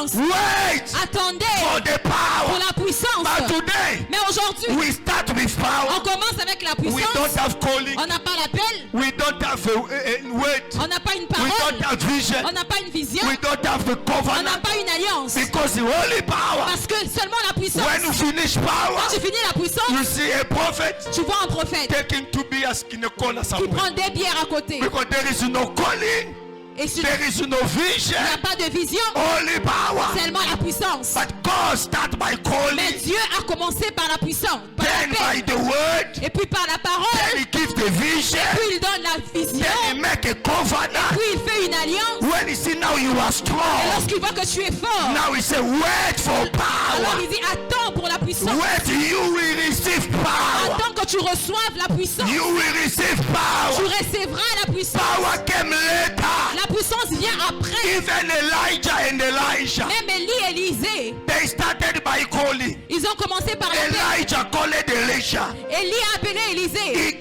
puissance. Wait Attendez for the pour power. la puissance. But today, Mais aujourd'hui, we start with on power. commence avec la We puissance. don't have calling. On n'a pas l'appel. We don't have a word. On n'a pas une We parole. don't have vision. On n'a pas une vision. We don't have the On n'a covenant. pas une alliance. Because the holy power, Parce que seulement la puissance. when you finish power, Quand tu finis la you puissance, see a prophet tu vois un prophète taking 2 beers in a corner qui somewhere. prend des bières à côté. Because there is no calling, Et il there is no vision, n'y a pas de vision, only power. seulement la puissance. But God start by Mais calling, Dieu a commencé par la puissance, par then by l'appel. the word, Et puis par la then parole. He gives the vision, Puis il donne la vision. then He make a covenant. Puis il fait une alliance. When He see now you are Et strong, lorsqu'il voit que tu es fort, now He say wait for alors power. il dit attends pour la puissance. Wait, you will receive power. Attends que tu reçoives la puissance. You will receive Tu power. recevras la puissance. Power came later. La puissance vient après. Even Elijah and Elisha, Même Élie et Élisée, they started by calling. ils ont commencé par l'appel. Elijah called Elisha. Élie a appelé Élisée. He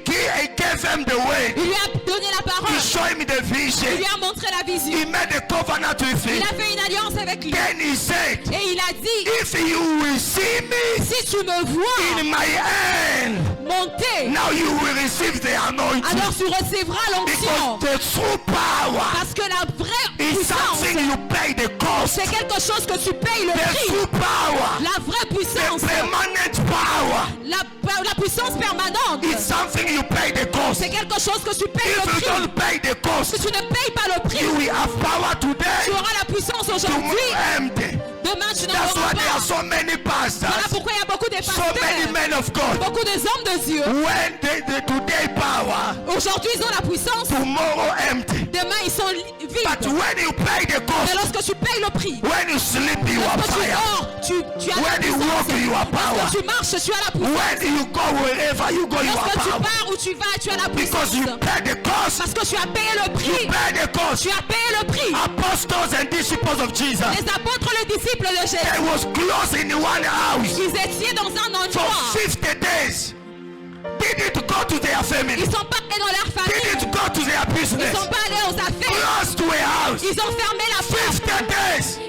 gave him the way. Il lui a donné la parole. He showed him the Il lui vision. a montré la vision. He made a covenant with Il him. a fait une alliance avec lui. Then he said, Et il a dit, if you will see me si tu me vois in my hand, monter, now you will receive the anointing. alors tu recevras l'onction. Because the true power Parce que la vraie is puissance, something you pay the cost. c'est quelque chose que tu payes le The prix. true power, La vraie the puissance, permanent power, la puissance permanente, is something you pay the cost. c'est quelque chose que tu payes If le you prix. don't pay the Si cost, tu ne payes pas le prix, you will have power tu today, auras la puissance aujourd'hui. tomorrow empty. Demain, tu n'en That's auras why there are pas. so many Voilà pastors, pourquoi il y a beaucoup de so many pasteurs, men of God. beaucoup de hommes de Dieu. When the today power, Aujourd'hui, ils ont la puissance. tomorrow empty. Demain, ils sont But vides. when you pay the Mais cost, lorsque tu payes le prix, when you sleep, you are lorsque tu fire. dors, tu as la When you walk, puissance. you are power. Lorsque tu marches, tu as la puissance. When you go wherever you go, you are Lorsque tu power. pars où tu vas, tu as la Because puissance. you pay the cost. Parce que tu as payé le You prix. pay the cost. Tu as payé le prix. Apostles and disciples of Jesus, Les apôtres, les disciples de they Jésus, was close in one house ils étaient dans un for endroit. 50 days. Didn't go to their family. Ils sont pas allés dans leur famille. Didn't go to their Ils business. sont pas allés aux affaires. Close to a house. Ils ont fermé la porte. 50 days.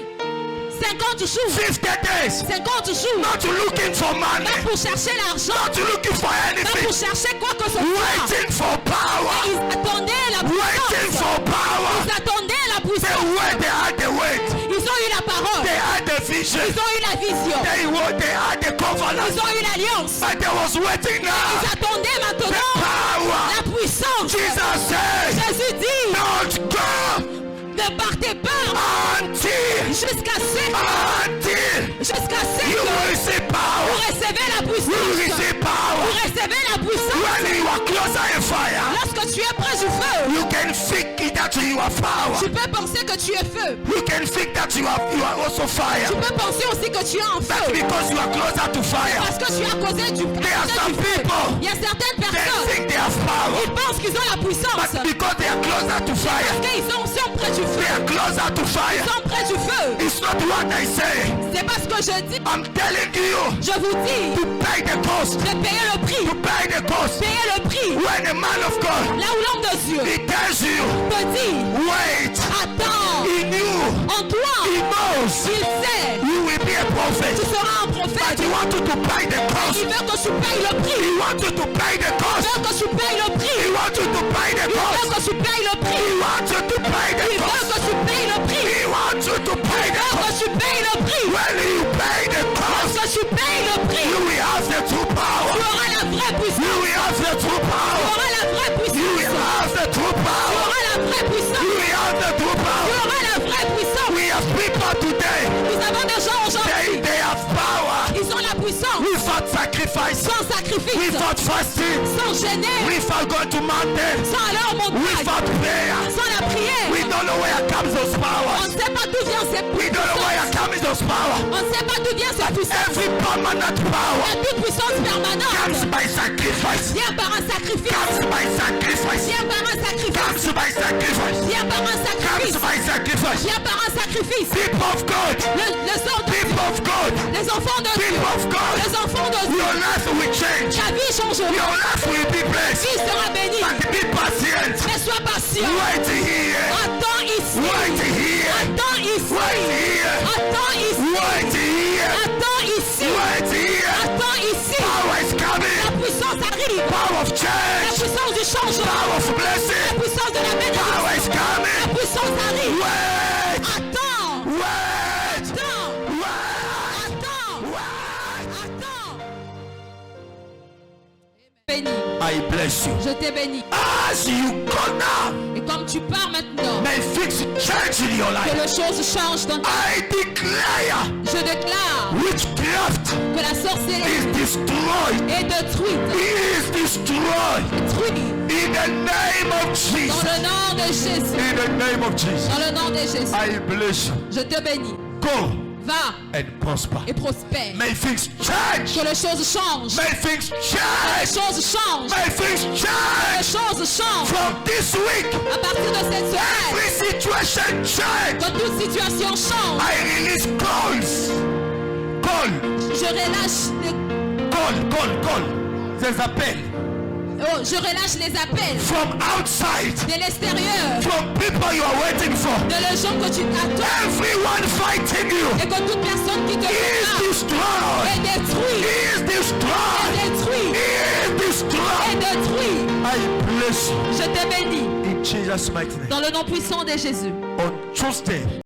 50 jours. 50 days. 50 jours. Not looking for money. Pas pour chercher l'argent. Not looking for Pas anything. pour chercher quoi que ce soit. Waiting for power. Ils attendaient la Waiting puissance. for power. Ils attendaient la They puissance. wait. They had the wait. Ils ont eu la parole. They had the vision. Ils ont eu la vision. They had the covenant. Ils ont eu l'alliance. But they was waiting Ils now. attendaient The maintenant power. la puissance. Jesus said, Jésus dit, don't go ne partez pas until jusqu'à ce you will que receive vous power. recevez la You will puissance. receive Vous power. recevez la puissance. When you are closer in fire, Lorsque tu es près du feu, you can think that you are power. tu peux penser que tu es feu. You can think that you are also fire. Tu peux penser aussi que tu es en That's feu. because you are closer to fire. Parce que tu es à cause du There are some feu. people, Il y a certaines they personnes, think they have power. ils pensent qu'ils ont la puissance. But because they are closer to fire, Parce qu'ils sont près du they feu. are closer to Ils fire. sont près du feu. It's not what I say. C'est pas ce que je dis. I'm telling you Je vous dis to pay the cost. de payer le prix. To pay the cost. Payer le prix. When a man of God, Là où l'homme de Dieu he tells you, te dit, wait, attends, he knew, en toi, he knows il sait, you will be a tu prophet. seras un But prophète. he wants you to pay the cost. Il veut que tu payes le prix. He wants you to pay the Il cost. veut que tu payes le prix. He wants you to pay the Il veut cost. que tu payes le prix. He wants you to pay the Il veut cost. que tu payes le prix. He wants you to pay Il the veut cost. que tu payes le prix. When you pay the cost, Lorsque tu payes le prix, you will have the true tu power. auras la vraie You puissance. will have the true Tu power. auras la vraie You puissance. will have the true Tu power. auras la vraie puissance. You will have the true Tu power. auras la vraie puissance. We have people today. Nous avons des gens aujourd'hui. They have power. Ils ont la puissance. Without sacrifice. Sans sacrifice. Without fasting. Sans gêner. Without going to mountain. Sans aller en montagne. Without prayer. Sans la prière. We don't know where comes those On powers. ne sait pas d'où vient ces We don't know where puissances. comes those powers. On ne sait pas d'où vient ces puissances. Every permanent power La toute puissance comes permanente by sacrifice. vient par un sacrifice. Comes by sacrifice. Vient par un sacrifice. Comes by sacrifice. Vient par un Comes sacrifice. by sacrifice. Vient par un sacrifice. People of God. People of God. Les enfants de Dieu. People of God. Les enfants de Dieu. Your life will change. Ta vie changera. Your life will be Ta blessed. vie sera bénie. But be patient. Mais sois patient. Wait here. Attends ici. Wait here. Attends ici. Wait here. Attends Attends ici. Wait here. Attends ici. Wait here. Attends ici. Power is La coming. puissance arrive. Power of La change. puissance du changement. Power of La blessing. puissance de la Power is bénédiction. La coming. puissance arrive. Wait. Attends. Wait. Attends. Wait. Attends. Wait. Attends. Béni. I bless you. Je t'ai béni. As you go now, Et comme tu pars maintenant, may things change in your que life. les choses changent dans ta I declare Je déclare witchcraft que la sorcellerie is destroyed. est détruite. Is destroyed Détruite. in the name of Dans Jesus. le nom de Jésus. In the name of Jesus. Dans le nom de Jésus. I bless you. Je te bénis. Go Va and prosper. et prospère. May things change. Que les choses changent. May things Que les change. choses changent. May things Que les change. choses changent. From this week, À partir de cette semaine, every situation change. que toute situation change. I release calls. Call. Je relâche les, Call. There's appel je relâche les appels from outside. de l'extérieur. From people you are waiting for. De les gens que tu attends. Everyone fighting you Et que toute personne qui te is regarde destroyed. est détruite. Is destroyed. Est détruite. Is Est destroyed. détruite. I bless you Je te bénis. in Jesus' mighty name. Dans le nom puissant de Jésus. On Tuesday,